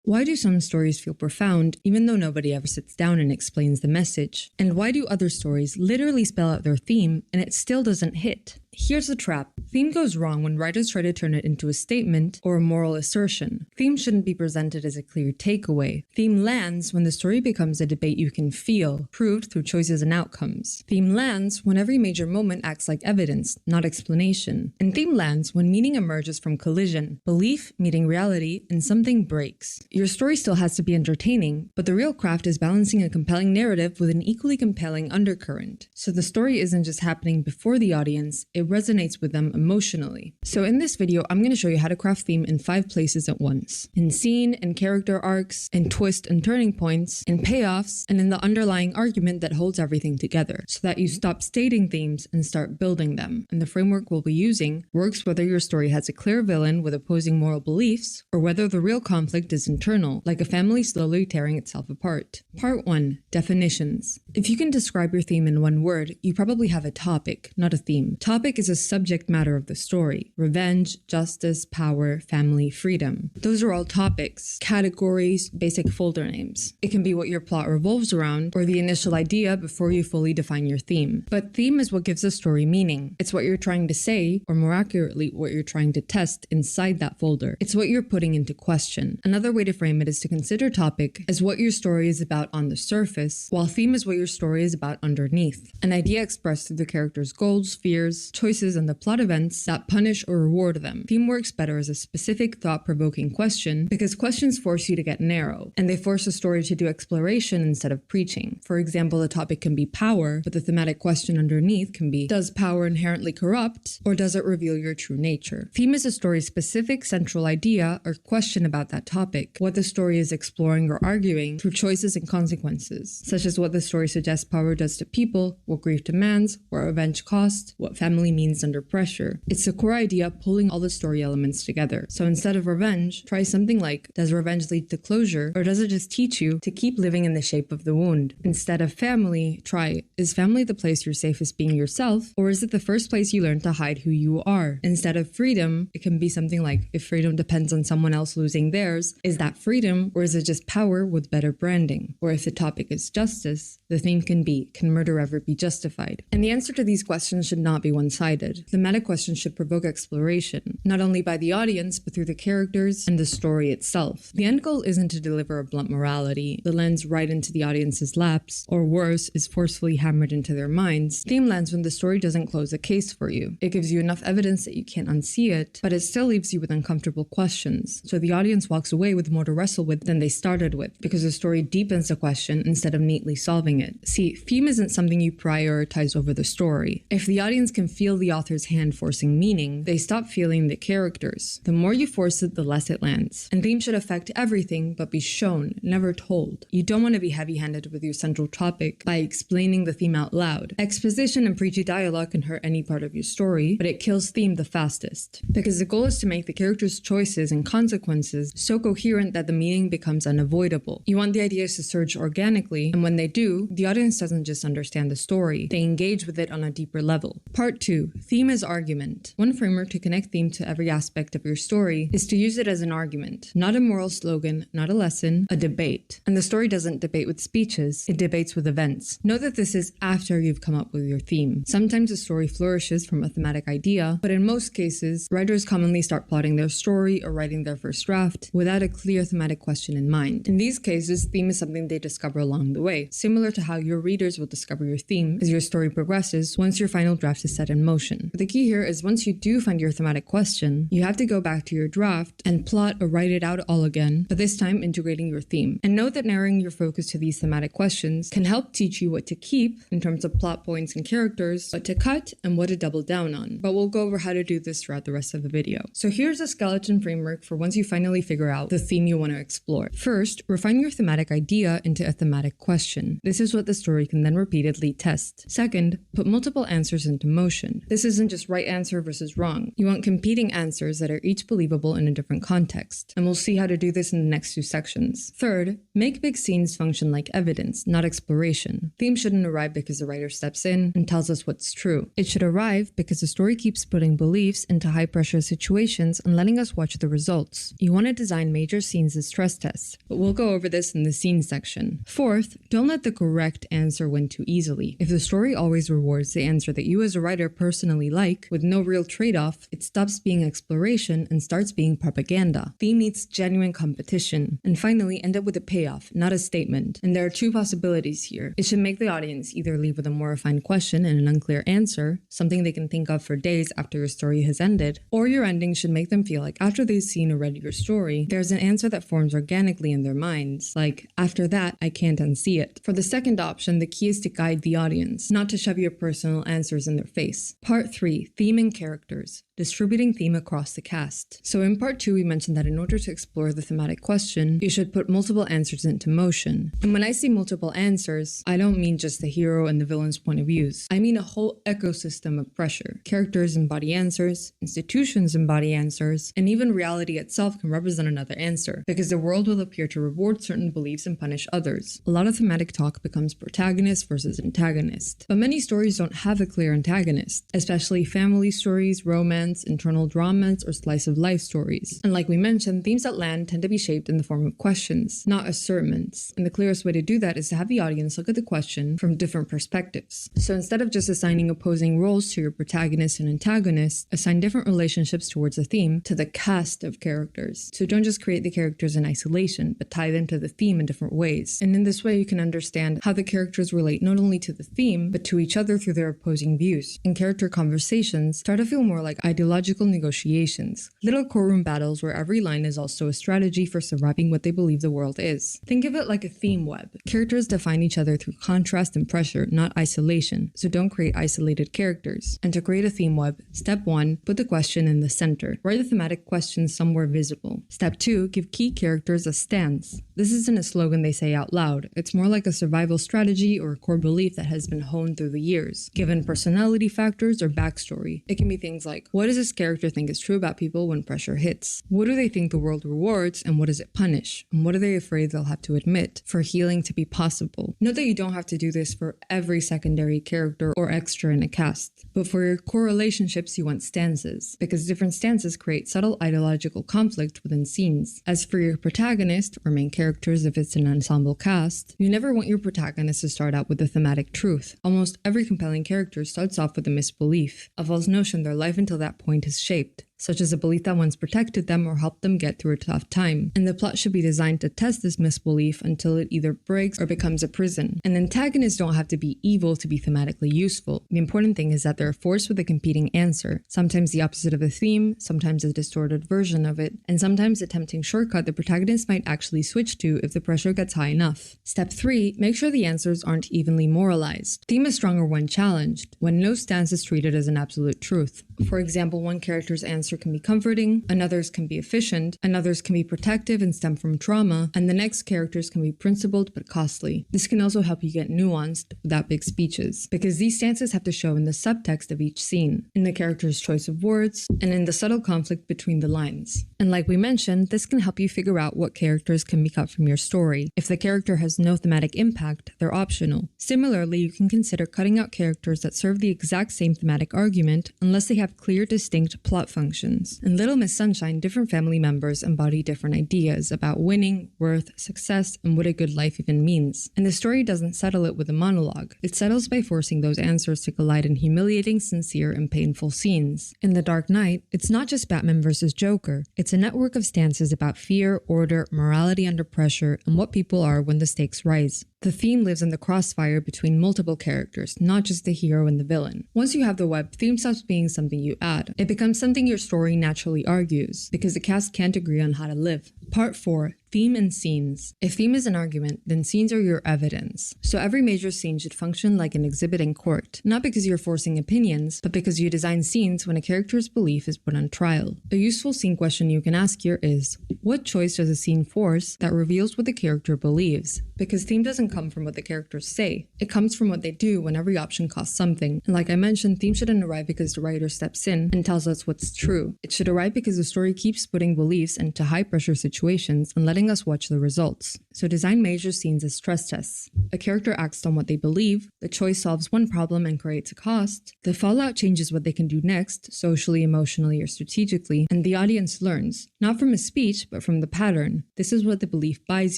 Why do some stories feel profound even though nobody ever sits down and explains the message? And why do other stories literally spell out their theme and it still doesn't hit? Here's the trap. Theme goes wrong when writers try to turn it into a statement or a moral assertion. Theme shouldn't be presented as a clear takeaway. Theme lands when the story becomes a debate you can feel, proved through choices and outcomes. Theme lands when every major moment acts like evidence, not explanation. And theme lands when meaning emerges from collision, belief meeting reality, and something breaks. Your story still has to be entertaining, but the real craft is balancing a compelling narrative with an equally compelling undercurrent. So the story isn't just happening before the audience, it resonates with them emotionally. So in this video, I'm going to show you how to craft theme in 5 places at once. In scene, in character arcs, in twist and turning points, in payoffs, and in the underlying argument that holds everything together, so that you stop stating themes and start building them. And the framework we'll be using works whether your story has a clear villain with opposing moral beliefs, or whether the real conflict is internal, like a family slowly tearing itself apart. Part 1. Definitions. If you can describe your theme in one word, you probably have a topic, not a theme. Topic is a subject matter of the story. Revenge, justice, power, family, freedom. Those are all topics, categories, basic folder names. It can be what your plot revolves around, or the initial idea before you fully define your theme. But theme is what gives a story meaning. It's what you're trying to say, or more accurately, what you're trying to test inside that folder. It's what you're putting into question. Another way to frame it is to consider topic as what your story is about on the surface, while theme is what your story is about underneath. An idea expressed through the character's goals, fears, choices, and the plot events that punish or reward them. Theme works better as a specific, thought-provoking question because questions force you to get narrow, and they force a story to do exploration instead of preaching. For example, the topic can be power, but the thematic question underneath can be, does power inherently corrupt, or does it reveal your true nature? Theme is a story's specific central idea or question about that topic, what the story is exploring or arguing through choices and consequences, such as what the story suggests power does to people, what grief demands, what revenge costs, what family means under pressure. It's the core idea pulling all the story elements together. So instead of revenge, try something like, does revenge lead to closure, or does it just teach you to keep living in the shape of the wound? Instead of family, try, is family the place you're safest being yourself, or is it the first place you learn to hide who you are? Instead of freedom, it can be something like, if freedom depends on someone else losing theirs, is that freedom, or is it just power with better branding? Or if the topic is justice, the theme can be, can murder ever be justified? And the answer to these questions should not be one-sided. Thematic questions should provoke exploration, not only by the audience, but through the characters and the story itself. The end goal isn't to deliver a blunt morality that lands right into the audience's laps, or worse, is forcefully hammered into their minds. Theme lands when the story doesn't close a case for you. It gives you enough evidence that you can't unsee it, but it still leaves you with uncomfortable questions, so the audience walks away with more to wrestle with than they started with, because the story deepens the question instead of neatly solving it. See, theme isn't something you prioritize over the story. If the audience can feel the author's hand forcing meaning, they stop feeling the characters. The more you force it, the less it lands. And theme should affect everything, but be shown, never told. You don't want to be heavy-handed with your central topic by explaining the theme out loud. Exposition and preachy dialogue can hurt any part of your story, but it kills theme the fastest. Because the goal is to make the characters' choices and consequences so coherent that the meaning becomes unavoidable. You want the ideas to surge organically, and when they do, the audience doesn't just understand the story, they engage with it on a deeper level. Part 2. Theme as argument. One framework to connect theme to every aspect of your story is to use it as an argument, not a moral slogan, not a lesson, a debate. And the story doesn't debate with speeches, it debates with events. Know that this is after you've come up with your theme. Sometimes a story flourishes from a thematic idea, but in most cases, writers commonly start plotting their story or writing their first draft without a clear thematic question in mind. In these cases, theme is something they discover along the way, similar to how your readers will discover your theme as your story progresses once your final draft is set in motion. But the key here is once you do find your thematic question, you have to go back to your draft and plot or write it out all again, but this time integrating your theme. And note that narrowing your focus to these thematic questions can help teach you what to keep in terms of plot points and characters, what to cut, and what to double down on. But we'll go over how to do this throughout the rest of the video. So here's a skeleton framework for once you finally figure out the theme you want to explore. First, refine your thematic idea into a thematic question. This is what the story can then repeatedly test. Second, put multiple answers into motion. question. This isn't just right answer versus wrong. You want competing answers that are each believable in a different context, and we'll see how to do this in the next 2 sections. Third, make big scenes function like evidence, not exploration. Theme shouldn't arrive because the writer steps in and tells us what's true. It should arrive because the story keeps putting beliefs into high-pressure situations and letting us watch the results. You want to design major scenes as stress tests, but we'll go over this in the scene section. Fourth, don't let the correct answer win too easily. If the story always rewards the answer that you as a writer personally like, with no real trade-off, it stops being exploration and starts being propaganda. Theme needs genuine competition. And finally, end up with a payoff, not a statement. And there are 2 possibilities here. It should make the audience either leave with a more refined question and an unclear answer, something they can think of for days after your story has ended, or your ending should make them feel like after they've seen or read your story, there's an answer that forms organically in their minds, like, after that, I can't unsee it. For the second option, the key is to guide the audience, not to shove your personal answers in their face. Part 3, theme and characters. Distributing theme across the cast. So in part 2, we mentioned that in order to explore the thematic question, you should put multiple answers into motion. And when I say multiple answers, I don't mean just the hero and the villain's point of views. I mean a whole ecosystem of pressure. Characters embody answers, institutions embody answers, and even reality itself can represent another answer, because the world will appear to reward certain beliefs and punish others. A lot of thematic talk becomes protagonist versus antagonist. But many stories don't have a clear antagonist, especially family stories, romance, internal dramas, or slice of life stories. And like we mentioned, themes that land tend to be shaped in the form of questions, not assertments. And the clearest way to do that is to have the audience look at the question from different perspectives. So instead of just assigning opposing roles to your protagonist and antagonist, assign different relationships towards a theme to the cast of characters. So don't just create the characters in isolation, but tie them to the theme in different ways. And in this way, you can understand how the characters relate not only to the theme, but to each other through their opposing views. And character conversations start to feel more like ideological negotiations, little courtroom battles where every line is also a strategy for surviving what they believe the world is. Think of it like a theme web. Characters define each other through contrast and pressure, not isolation, so don't create isolated characters. And to create a theme web, step 1, put the question in the center. Write the thematic question somewhere visible. Step 2, give key characters a stance. This isn't a slogan they say out loud, it's more like a survival strategy or a core belief that has been honed through the years, given personality factors or backstory. It can be things like, what does this character think is true about people when pressure hits? What do they think the world rewards and what does it punish? And what are they afraid they'll have to admit for healing to be possible? Note that you don't have to do this for every secondary character or extra in a cast, but for your core relationships you want stances, because different stances create subtle ideological conflict within scenes. As for your protagonist, or main characters if it's an ensemble cast, you never want your protagonist to start out with a thematic truth. Almost every compelling character starts off with a misbelief, a false notion their life until that point is shaped, such as a belief that once protected them or helped them get through a tough time. And the plot should be designed to test this misbelief until it either breaks or becomes a prison. And antagonists don't have to be evil to be thematically useful. The important thing is that they're forced with a competing answer, sometimes the opposite of a theme, sometimes a distorted version of it, and sometimes a tempting shortcut the protagonist might actually switch to if the pressure gets high enough. Step 3, make sure the answers aren't evenly moralized. Theme is stronger when challenged, when no stance is treated as an absolute truth. For example, one character's answer can be comforting, another's can be efficient, another's can be protective and stem from trauma, and the next character's can be principled but costly. This can also help you get nuanced without big speeches, because these stances have to show in the subtext of each scene, in the character's choice of words, and in the subtle conflict between the lines. And like we mentioned, this can help you figure out what characters can be cut from your story. If the character has no thematic impact, they're optional. Similarly, you can consider cutting out characters that serve the exact same thematic argument unless they have clear, distinct plot functions. In Little Miss Sunshine, different family members embody different ideas about winning, worth, success, and what a good life even means. And the story doesn't settle it with a monologue. It settles by forcing those answers to collide in humiliating, sincere, and painful scenes. In The Dark Knight, it's not just Batman versus Joker. It's a network of stances about fear, order, morality under pressure, and what people are when the stakes rise. The theme lives in the crossfire between multiple characters, not just the hero and the villain. Once you have the web, theme stops being something you add. It becomes something your story naturally argues, because the cast can't agree on how to live. Part 4. Theme and scenes. If theme is an argument, then scenes are your evidence. So every major scene should function like an exhibit in court, not because you're forcing opinions, but because you design scenes when a character's belief is put on trial. A useful scene question you can ask here is, what choice does a scene force that reveals what the character believes? Because theme doesn't come from what the characters say, it comes from what they do when every option costs something. And like I mentioned, theme shouldn't arrive because the writer steps in and tells us what's true. It should arrive because the story keeps putting beliefs into high-pressure situations and letting us watch the results. So design major scenes as stress tests. A character acts on what they believe, the choice solves one problem and creates a cost, the fallout changes what they can do next, socially, emotionally, or strategically, and the audience learns, not from a speech, but from the pattern. This is what the belief buys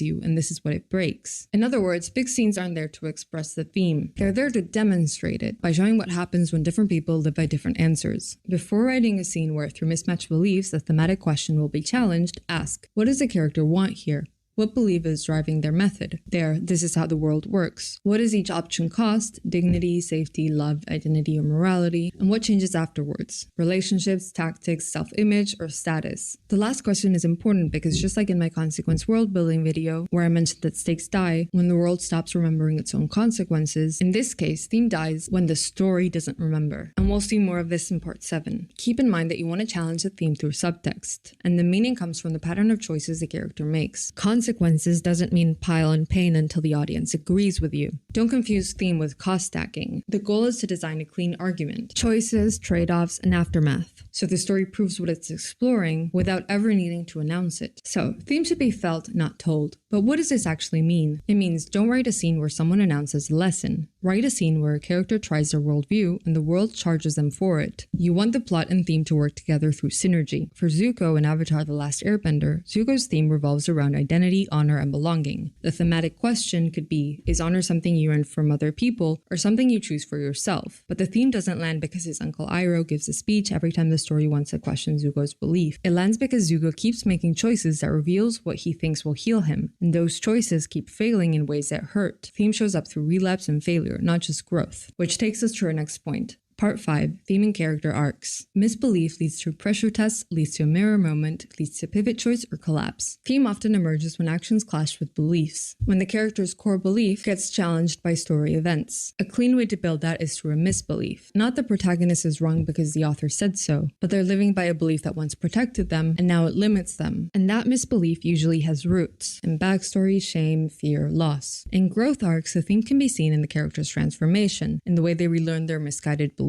you, and this is what it breaks. In other words, big scenes aren't there to express the theme. They're there to demonstrate it, by showing what happens when different people live by different answers. Before writing a scene where, through mismatched beliefs, the thematic question will be challenged, ask, what does the character want here? What belief is driving their method? This is how the world works. What does each option cost? Dignity, safety, love, identity, or morality? And what changes afterwards? Relationships, tactics, self-image, or status? The last question is important because just like in my consequence world building video, where I mentioned that stakes die when the world stops remembering its own consequences, in this case, theme dies when the story doesn't remember. And we'll see more of this in part 7. Keep in mind that you want to challenge the theme through subtext, and the meaning comes from the pattern of choices the character makes. Consequences doesn't mean pile on pain until the audience agrees with you. Don't confuse theme with cost stacking. The goal is to design a clean argument, choices, trade-offs, and aftermath, so the story proves what it's exploring without ever needing to announce it. So, theme should be felt, not told. But what does this actually mean? It means don't write a scene where someone announces a lesson. Write a scene where a character tries their worldview and the world charges them for it. You want the plot and theme to work together through synergy. For Zuko in Avatar: The Last Airbender, Zuko's theme revolves around identity, honor, and belonging. The thematic question could be, is honor something you earn from other people or something you choose for yourself? But the theme doesn't land because his uncle Iroh gives a speech every time the story wants to question Zuko's belief. It lands because Zuko keeps making choices that reveals what he thinks will heal him, and those choices keep failing in ways that hurt. Theme shows up through relapse and failure, not just growth. Which takes us to our next point. Part 5. Theme and character arcs. Misbelief leads to pressure tests, leads to a mirror moment, leads to pivot choice or collapse. Theme often emerges when actions clash with beliefs, when the character's core belief gets challenged by story events. A clean way to build that is through a misbelief. Not the protagonist is wrong because the author said so, but they're living by a belief that once protected them and now it limits them. And that misbelief usually has roots in backstory, shame, fear, loss. In growth arcs, the theme can be seen in the character's transformation, in the way they relearn their misguided belief.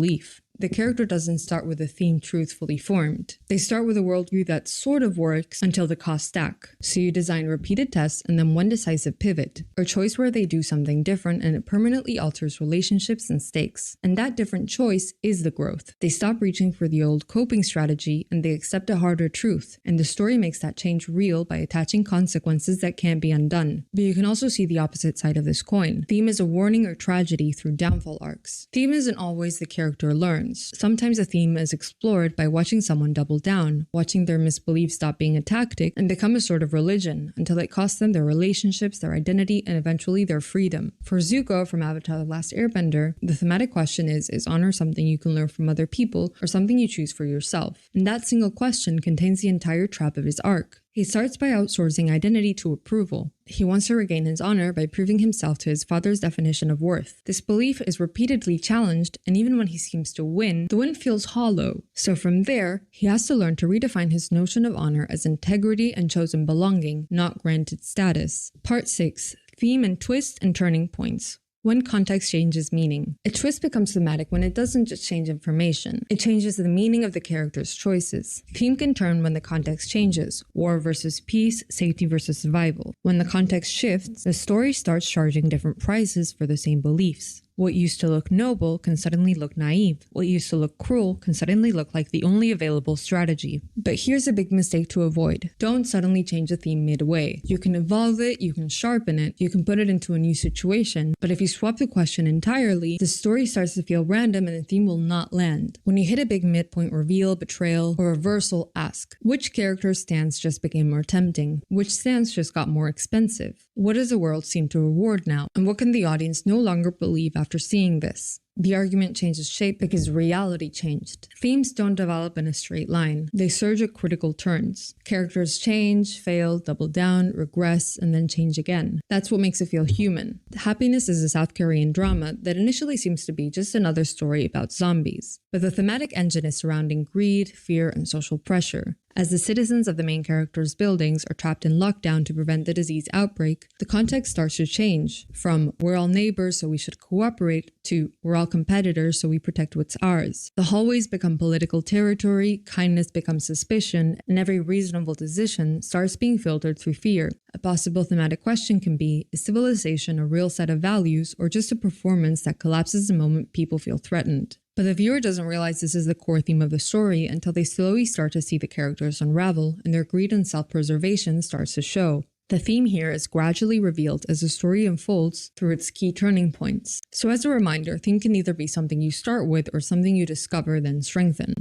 The character doesn't start with a theme truthfully formed. They start with a worldview that sort of works until the costs stack. So you design repeated tests and then one decisive pivot, or choice where they do something different and it permanently alters relationships and stakes. And that different choice is the growth. They stop reaching for the old coping strategy and they accept a harder truth. And the story makes that change real by attaching consequences that can't be undone. But you can also see the opposite side of this coin. Theme is a warning or tragedy through downfall arcs. Theme isn't always the character learns. Sometimes a theme is explored by watching someone double down, watching their misbelief stop being a tactic and become a sort of religion until it costs them their relationships, their identity, and eventually their freedom. For Zuko from Avatar: The Last Airbender, the thematic question is honor something you can learn from other people or something you choose for yourself? And that single question contains the entire trap of his arc. He starts by outsourcing identity to approval. He wants to regain his honor by proving himself to his father's definition of worth. This belief is repeatedly challenged, and even when he seems to win, the win feels hollow. So from there, he has to learn to redefine his notion of honor as integrity and chosen belonging, not granted status. Part 6. Theme and twist and turning points. When context changes meaning. A twist becomes thematic when it doesn't just change information, it changes the meaning of the character's choices. Theme can turn when the context changes, war versus peace, safety versus survival. When the context shifts, the story starts charging different prices for the same beliefs. What used to look noble can suddenly look naive. What used to look cruel can suddenly look like the only available strategy. But here's a big mistake to avoid. Don't suddenly change the theme midway. You can evolve it, you can sharpen it, you can put it into a new situation, but if you swap the question entirely, the story starts to feel random and the theme will not land. When you hit a big midpoint reveal, betrayal, or reversal, ask, which character's stance just became more tempting? Which stance just got more expensive? What does the world seem to reward now? And what can the audience no longer believe after seeing this? The argument changes shape because reality changed. Themes don't develop in a straight line. They surge at critical turns. Characters change, fail, double down, regress, and then change again. That's what makes it feel human. Happiness is a South Korean drama that initially seems to be just another story about zombies. But the thematic engine is surrounding greed, fear, and social pressure. As the citizens of the main characters' buildings are trapped in lockdown to prevent the disease outbreak, the context starts to change from we're all neighbors so we should cooperate to we're all competitors so we protect what's ours. The hallways become political territory, kindness becomes suspicion, and every reasonable decision starts being filtered through fear. A possible thematic question can be, is civilization a real set of values or just a performance that collapses the moment people feel threatened? But the viewer doesn't realize this is the core theme of the story until they slowly start to see the characters unravel and their greed and self-preservation starts to show. The theme here is gradually revealed as the story unfolds through its key turning points. So as a reminder, theme can either be something you start with or something you discover then strengthen.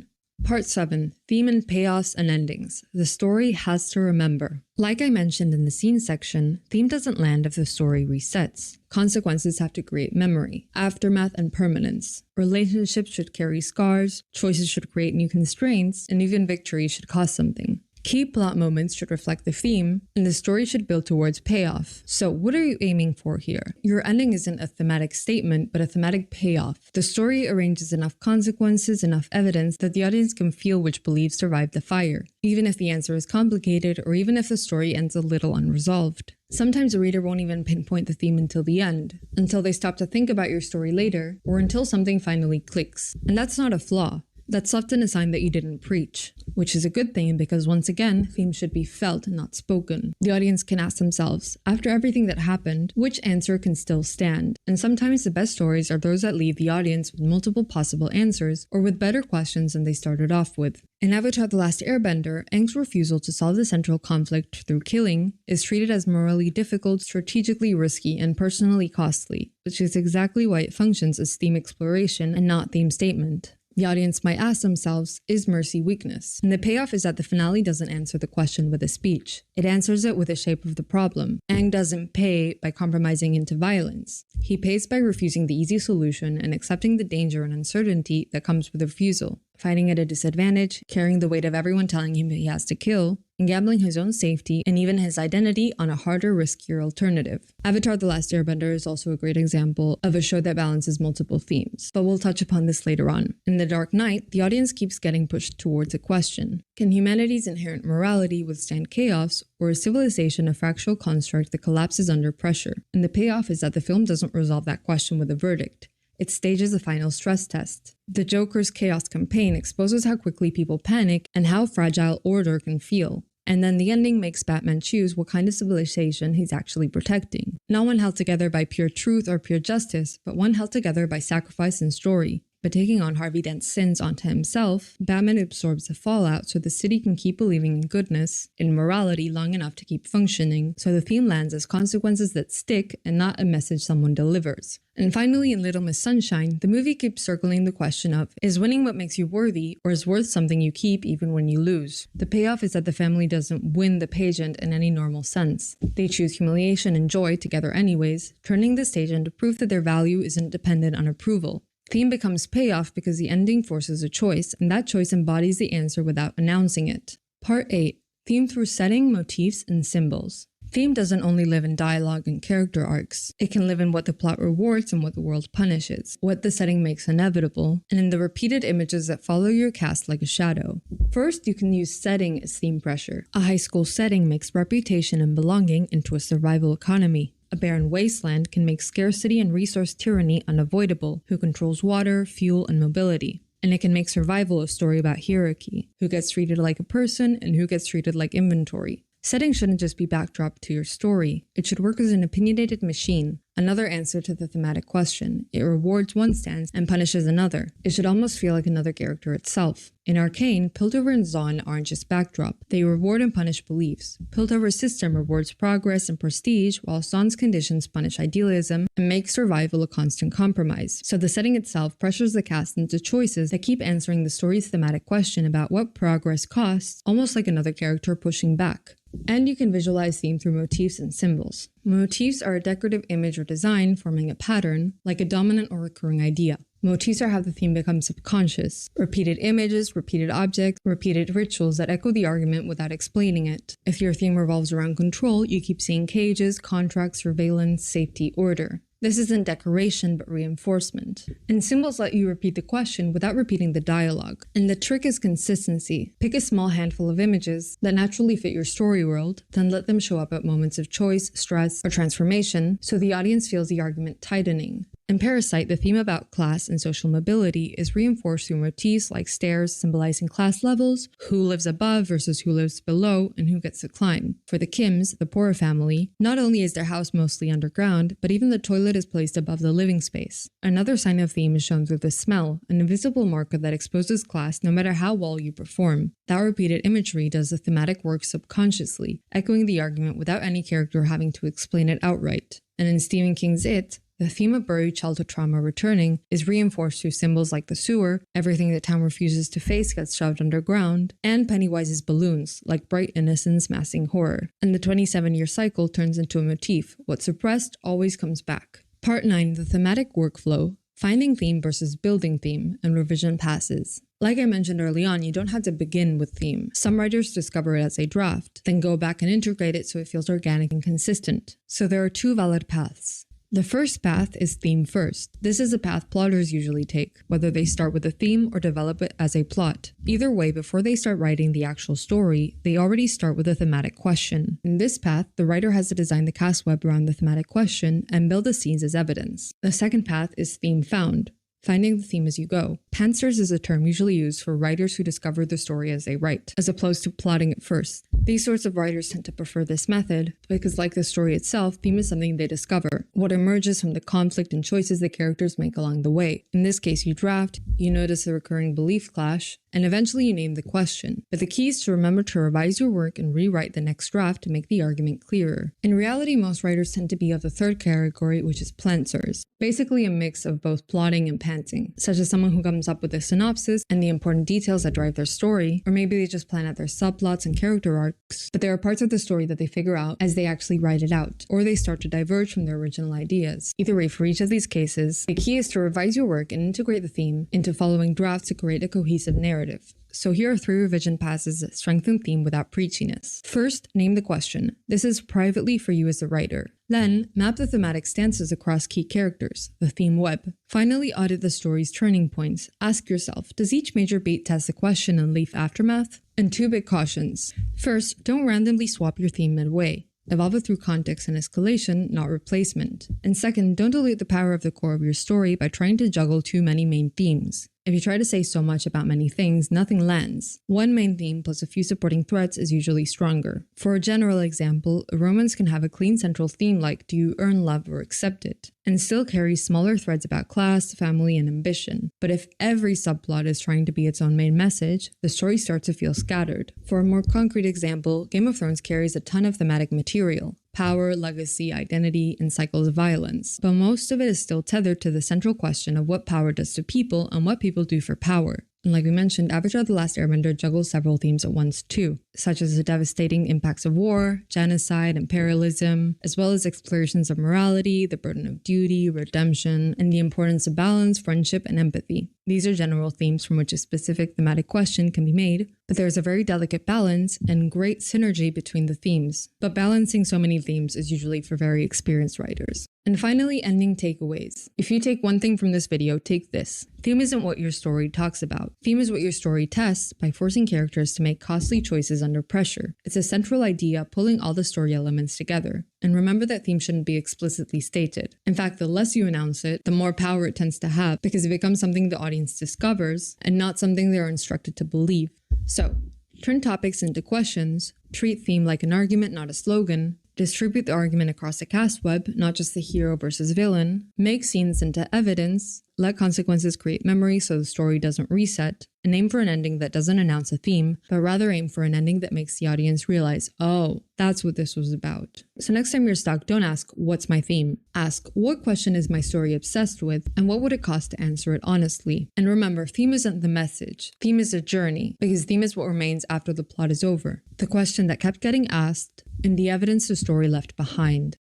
Part 7. Theme and payoffs and endings. The story has to remember. Like I mentioned in the scene section, theme doesn't land if the story resets. Consequences have to create memory, aftermath, and permanence. Relationships should carry scars, choices should create new constraints, and even victory should cost something. Key plot moments should reflect the theme, and the story should build towards payoff. So what are you aiming for here? Your ending isn't a thematic statement, but a thematic payoff. The story arranges enough consequences, enough evidence that the audience can feel which beliefs survived the fire, even if the answer is complicated or even if the story ends a little unresolved. Sometimes a reader won't even pinpoint the theme until the end, until they stop to think about your story later, or until something finally clicks. And that's not a flaw. That's often a sign that you didn't preach, which is a good thing because once again, themes should be felt, not spoken. The audience can ask themselves, after everything that happened, which answer can still stand? And sometimes the best stories are those that leave the audience with multiple possible answers or with better questions than they started off with. In Avatar: The Last Airbender, Aang's refusal to solve the central conflict through killing is treated as morally difficult, strategically risky, and personally costly, which is exactly why it functions as theme exploration and not theme statement. The audience might ask themselves, is mercy weakness? And the payoff is that the finale doesn't answer the question with a speech. It answers it with the shape of the problem. Aang doesn't pay by compromising into violence. He pays by refusing the easy solution and accepting the danger and uncertainty that comes with refusal, fighting at a disadvantage, carrying the weight of everyone telling him he has to kill, and gambling his own safety and even his identity on a harder, riskier alternative. Avatar: The Last Airbender is also a great example of a show that balances multiple themes, but we'll touch upon this later on. In The Dark Knight, the audience keeps getting pushed towards a question. Can humanity's inherent morality withstand chaos, or is civilization a fractal construct that collapses under pressure? And the payoff is that the film doesn't resolve that question with a verdict. It stages a final stress test. The Joker's chaos campaign exposes how quickly people panic and how fragile order can feel. And then the ending makes Batman choose what kind of civilization he's actually protecting. Not one held together by pure truth or pure justice, but one held together by sacrifice and story. By taking on Harvey Dent's sins onto himself, Batman absorbs the fallout so the city can keep believing in goodness, in morality long enough to keep functioning, so the theme lands as consequences that stick and not a message someone delivers. And finally, in Little Miss Sunshine, the movie keeps circling the question of, is winning what makes you worthy, or is worth something you keep even when you lose? The payoff is that the family doesn't win the pageant in any normal sense. They choose humiliation and joy together anyways, turning the stage into proof that their value isn't dependent on approval. Theme becomes payoff because the ending forces a choice, and that choice embodies the answer without announcing it. Part 8. Theme through setting, motifs, and symbols. Theme doesn't only live in dialogue and character arcs. It can live in what the plot rewards and what the world punishes, what the setting makes inevitable, and in the repeated images that follow your cast like a shadow. First, you can use setting as theme pressure. A high school setting makes reputation and belonging into a survival economy. A barren wasteland can make scarcity and resource tyranny unavoidable, who controls water, fuel, and mobility. And it can make survival a story about hierarchy, who gets treated like a person and who gets treated like inventory. Setting shouldn't just be backdrop to your story. It should work as an opinionated machine. Another answer to the thematic question. It rewards one stance and punishes another. It should almost feel like another character itself. In Arcane, Piltover and Zaun aren't just backdrop. They reward and punish beliefs. Piltover's system rewards progress and prestige, while Zaun's conditions punish idealism and make survival a constant compromise. So the setting itself pressures the cast into choices that keep answering the story's thematic question about what progress costs, almost like another character pushing back. And you can visualize theme through motifs and symbols. Motifs are a decorative image or design forming a pattern, like a dominant or recurring idea. Motifs are how the theme becomes subconscious. Repeated images, repeated objects, repeated rituals that echo the argument without explaining it. If your theme revolves around control, you keep seeing cages, contracts, surveillance, safety, order. This isn't decoration, but reinforcement. And symbols let you repeat the question without repeating the dialogue. And the trick is consistency. Pick a small handful of images that naturally fit your story world, then let them show up at moments of choice, stress, or transformation, so the audience feels the argument tightening. In Parasite, the theme about class and social mobility is reinforced through motifs like stairs symbolizing class levels, who lives above versus who lives below, and who gets to climb. For the Kims, the poorer family, not only is their house mostly underground, but even the toilet is placed above the living space. Another sign of theme is shown through the smell, an invisible marker that exposes class no matter how well you perform. That repeated imagery does the thematic work subconsciously, echoing the argument without any character having to explain it outright. And in Stephen King's It, the theme of buried childhood trauma returning is reinforced through symbols like the sewer, everything the town refuses to face gets shoved underground, and Pennywise's balloons, like bright innocence masking horror. And the 27-year cycle turns into a motif. What's suppressed always comes back. Part 9, the thematic workflow, finding theme versus building theme, and revision passes. Like I mentioned early on, you don't have to begin with theme. Some writers discover it as a draft, then go back and integrate it so it feels organic and consistent. So there are two valid paths. The first path is theme first. This is a path plotters usually take, whether they start with a theme or develop it as a plot. Either way, before they start writing the actual story, they already start with a thematic question. In this path, the writer has to design the cast web around the thematic question and build the scenes as evidence. The second path is theme found, finding the theme as you go. Pantsers is a term usually used for writers who discover the story as they write, as opposed to plotting it first. These sorts of writers tend to prefer this method because, like the story itself, theme is something they discover, what emerges from the conflict and choices the characters make along the way. In this case, you draft, you notice a recurring belief clash, and eventually you name the question. But the key is to remember to revise your work and rewrite the next draft to make the argument clearer. In reality, most writers tend to be of the third category, which is plantsers, basically a mix of both plotting and pantsing, such as someone who comes up with a synopsis and the important details that drive their story, or maybe they just plan out their subplots and character arcs, but there are parts of the story that they figure out as they actually write it out, or they start to diverge from their original ideas. Either way, for each of these cases, the key is to revise your work and integrate the theme into following drafts to create a cohesive narrative. So here are 3 revision passes that strengthen theme without preachiness. First, name the question. This is privately for you as a writer. Then, map the thematic stances across key characters, the theme web. Finally, audit the story's turning points. Ask yourself, does each major beat test the question and leave aftermath? And 2 big cautions. First, don't randomly swap your theme midway. Evolve it through context and escalation, not replacement. And second, don't dilute the power of the core of your story by trying to juggle too many main themes. If you try to say so much about many things, nothing lands. One main theme plus a few supporting threads is usually stronger. For a general example, a romance can have a clean central theme like do you earn love or accept it, and still carry smaller threads about class, family, and ambition. But if every subplot is trying to be its own main message, the story starts to feel scattered. For a more concrete example, Game of Thrones carries a ton of thematic material. Power, legacy, identity, and cycles of violence. But most of it is still tethered to the central question of what power does to people and what people do for power. And like we mentioned, Avatar: The Last Airbender juggles several themes at once too, such as the devastating impacts of war, genocide, imperialism, as well as explorations of morality, the burden of duty, redemption, and the importance of balance, friendship, and empathy. These are general themes from which a specific thematic question can be made, but there's a very delicate balance and great synergy between the themes. But balancing so many themes is usually for very experienced writers. And finally, ending takeaways. If you take one thing from this video, take this. Theme isn't what your story talks about. Theme is what your story tests by forcing characters to make costly choices under pressure. It's a central idea pulling all the story elements together. And remember that theme shouldn't be explicitly stated. In fact, the less you announce it, the more power it tends to have because it becomes something the audience discovers and not something they are instructed to believe. So, turn topics into questions, treat theme like an argument, not a slogan, distribute the argument across the cast web, not just the hero versus villain, make scenes into evidence, let consequences create memory so the story doesn't reset, and aim for an ending that doesn't announce a theme, but rather aim for an ending that makes the audience realize, oh, that's what this was about. So next time you're stuck, don't ask, what's my theme? Ask, what question is my story obsessed with, and what would it cost to answer it honestly? And remember, theme isn't the message. Theme is a journey, because theme is what remains after the plot is over. The question that kept getting asked, and the evidence the story left behind.